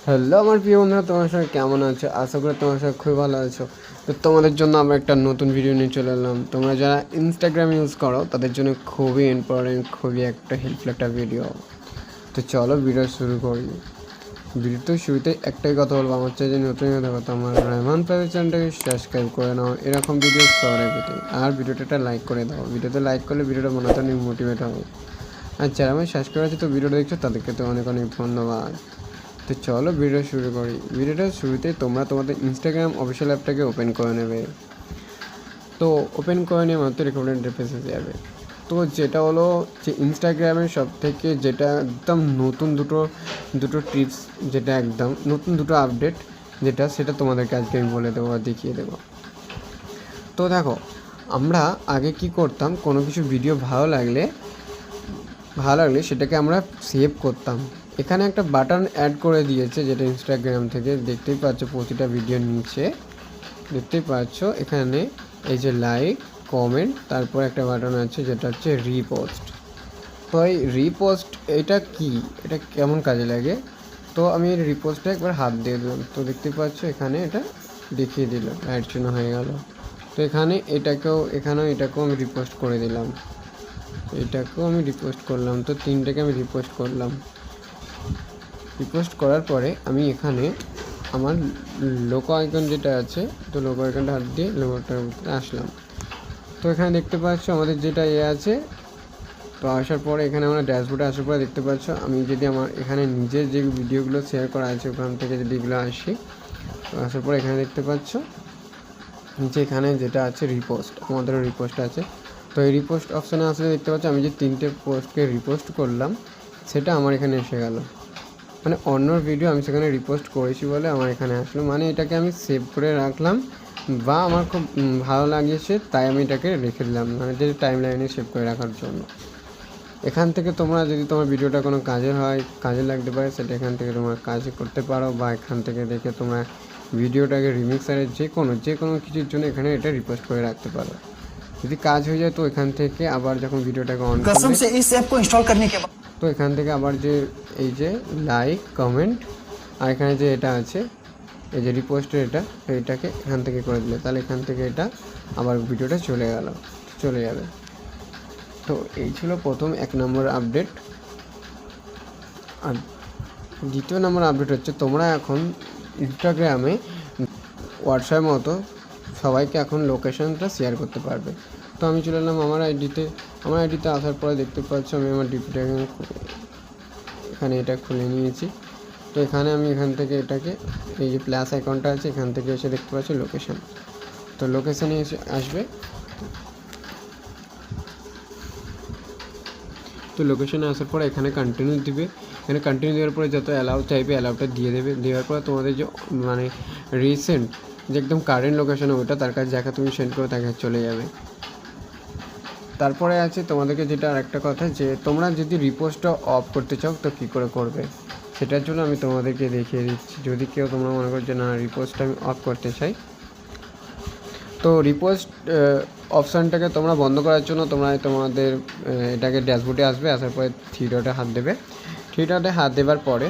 Hello আমার প্রিয় বন্ধুরা, তোমার সঙ্গে কেমন আছো? আশা করি তোমার সঙ্গে খুবই ভালো আছো। তো তোমাদের জন্য আমরা একটা নতুন ভিডিও নিয়ে চলে এলাম। তোমরা যারা ইনস্টাগ্রাম ইউজ করো তাদের জন্য খুবই ইম্পর্টেন্ট, খুবই একটা হেল্পফুল একটা ভিডিও। তো চলো ভিডিও শুরু করি। ভিডিওতে শুরুতে একটাই কথা বলবো, আমার চাই যে নতুন কথা আমার রেহমান প্রাইভেট চ্যানেলটাকে সাবস্ক্রাইব করে নাও এরকম ভিডিও সবার এভিতে। আর ভিডিওটা একটা লাইক করে দাও। ভিডিওতে লাইক করলে ভিডিওটা বানাতে অনেক মোটিভেট হবে। আর যারা আমি সাবস্ক্রাইব আছে তো ভিডিওটা দেখছো তাদেরকে তো অনেক অনেক ধন্যবাদ। তো চলো ভিডিও শুরু করি। ভিডিওটার শুরুতে তোমরা তোমাদের ইনস্টাগ্রাম অফিসিয়াল অ্যাপটাকে ওপেন করে নেবে। তো ওপেন করে নিয়ে মাত্র রেকমেন্ডেড ইন্টারফেসে যাবে। তো যেটা হলো যে ইনস্টাগ্রামের সব থেকে যেটা একদম নতুন দুটো টিপস, যেটা একদম নতুন দুটো আপডেট যেটা সেটা তোমাদেরকে আজকে আমি বলে দেবো আর দেখিয়ে দেবো। তো দেখো, আমরা আগে কি করতাম, কোনো কিছু ভিডিও ভালো লাগলে সেটাকে আমরা সেভ করতাম। এখানে একটা বাটন অ্যাড করে দিয়েছে যেটা ইনস্টাগ্রাম থেকে দেখতেই পাচ্ছ, প্রতিটা ভিডিওর নিচে দেখতেই পাচ্ছ এখানে এই যে লাইক, কমেন্ট, তারপর একটা বাটন আছে যেটা হচ্ছে রিপোস্ট। তো এই রিপোস্ট এটা কি, এটা কেমন কাজে লাগে? তো আমি এই রিপোস্টে একবার হাত দিয়ে দিলাম, তো দেখতে পাচ্ছ এখানে এটা দেখিয়ে দিল, অ্যাড চিহ্ন হয়ে গেল। তো এখানেও এটাকেও আমি রিপোস্ট করে দিলাম, এটাকেও আমি রিপোস্ট করলাম। তো তিনটাকে আমি রিপোস্ট করলাম। রিপোস্ট করার পরে আমি এখানে আমার লোগো আইকন যেটা আছে, তো লোগো আইকনটা হাত দিয়ে লোগোটার ভিতরে আসলাম। তো এখানে দেখতে পাচ্ছ আমাদের যেটা আছে। তো আসার পরে এখানে আমরা ড্যাশবোর্ডে আসার পরে দেখতে পাচ্ছ আমি যদি আমার এখানে নিজের যে ভিডিওগুলো শেয়ার করা আছে ওখান থেকে যদি এগুলো আসি, তো আসার পরে এখানে দেখতে পাচ্ছ নিচে এখানে যেটা আছে রিপোস্ট, আমাদেরও রিপোস্ট আছে। তো এই রিপোস্ট অপশানে আসলে দেখতে পাচ্ছ আমি যে 3টে পোস্টকে রিপোস্ট করলাম সেটা আমার এখানে এসে গেল। মানে অন্য ভিডিও আমি সেখানে রিপোস্ট করেছি বলে আমার এখানে আসলো। মানে এটাকে আমি সেভ করে রাখলাম বা আমার খুব ভালো লাগিয়েছে তাই আমি এটাকে রেখে দিলাম, মানে যে টাইম লাইনে সেভ করে রাখার জন্য। এখান থেকে তোমরা যদি তোমার ভিডিওটা কোনো কাজের হয়, কাজে লাগতে পারে, সেটা এখান থেকে তোমরা কাজ করতে পারো, বা এখান থেকে দেখে তোমরা ভিডিওটাকে রিমিক্সারে যে কোনো কিছুর জন্য এখানে এটা রিপোস্ট করে রাখতে পারো। যদি কাজ হয়ে যায় তো এখান থেকে আবার যখন ভিডিওটাকে অন कसम से इस ऐप को इंस्टॉल करने के बाद তো এখান থেকে আবার যে এই যে লাইক, কমেন্ট আর এখানে যে এটা আছে এই যে রিপোস্টের এটাকে এখান থেকে করে দিলে তাহলে এখান থেকে এটা আবার ভিডিওটা চলে যাবে। তো এই ছিল প্রথম 1 নম্বর আপডেট। আর 2য় নম্বর আপডেট হচ্ছে তোমরা এখন ইনস্টাগ্রামে হোয়াটসঅ্যাপ মতো সবাইকে এখন লোকেশনটা শেয়ার করতে পারবে। তো আমি চলে এলাম আমার আইডিতে আসার পরে দেখতে পাচ্ছ আমি আমার ডিপিটাকে এখানে এটা খুলে নিয়েছি। তো এখানে আমি এখান থেকে এটাকে এই যে প্লাস আইকনটা আছে এখান থেকে এসে দেখতে পাচ্ছি লোকেশন। তো লোকেশানে এসে আসবে। তো লোকেশনে আসার পরে এখানে কন্টিনিউ দিবে। এখানে কন্টিনিউ দেওয়ার পরে যত অ্যালাউ চাইবে অ্যালাউটা দিয়ে দেবে। দেওয়ার পরে তোমাদের যে মানে রিসেন্ট যে একদম কারেন্ট লোকেশন ওটা তার কাছে যাকে তুমি সেন্ড করো তার কাছে চলে যাবে। তারপরে আছে তোমাদেরকে যেটা আরেকটা কথা, যে তোমরা যদি রিপোস্টটা অফ করতে চাও তো কী করে করবে সেটার জন্য আমি তোমাদেরকে দেখিয়ে দিচ্ছি। যদি কেউ তোমরা মনে করো যে না রিপোস্টটা আমি অফ করতে চাই, তো রিপোস্ট অপশানটাকে তোমরা বন্ধ করার জন্য তোমাদের এটাকে ড্যাশবোর্ডে আসবে। আসার পরে থ্রি ডটে হাত দেওয়ার পরে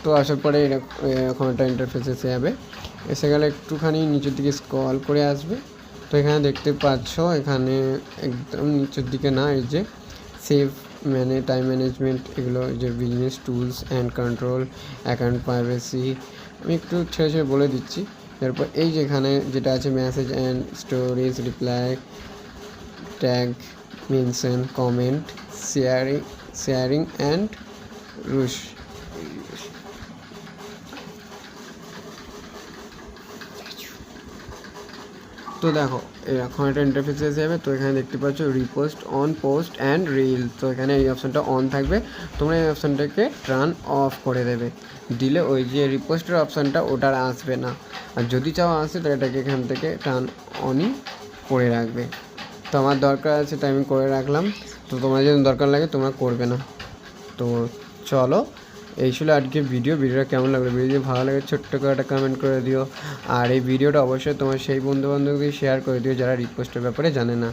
তো আসার পরে এরকম একটা ইন্টারফেস এসে যাবে। এসে গেলে একটুখানি নিচের দিকে স্ক্রল করে আসবে। তো এখানে দেখতে পাচ্ছ এখানে একদম নিচের দিকে না এই যে সেভ টাইম ম্যানেজমেন্ট, এগুলো যে business tools and control, account privacy, আমি একটু ছেড়ে বলে দিচ্ছি। এরপর এই যে এখানে যেটা আছে message and stories, reply, tag, mention, comment, sharing and রুশ। তো দেখো এখন একটা ইন্টারফেস এসে যাবে। তো এখানে দেখতে পাচ্ছ repost on post and reel. তো এখানে এই অপশানটা অন থাকবে, তোমরা এই অপশানটাকে টার্ন অফ করে দেবে। দিলে ওই যে রিপোস্টের অপশানটা ওটার আসবে না। আর যদি চাও আসে তো এটাকে এখান থেকে টার্ন অনই করে রাখবে। তো আমার দরকার আছে তাই আমি করে রাখলাম। তো তোমার যদি দরকার লাগে তোমরা করবে না। তো চলো, এই ছিল আজকের ভিডিওটা কেমন লাগলো? ভিডিও ভালো লাগে ছোট্ট করে একটা কমেন্ট করে দিও। আর এই ভিডিওটা অবশ্যই তোমার সেই বন্ধুবান্ধবদের শেয়ার করে দিও যারা রিপোস্টের ব্যাপারে জানে না।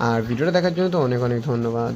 আর ভিডিওটা দেখার জন্য তো অনেক অনেক ধন্যবাদ।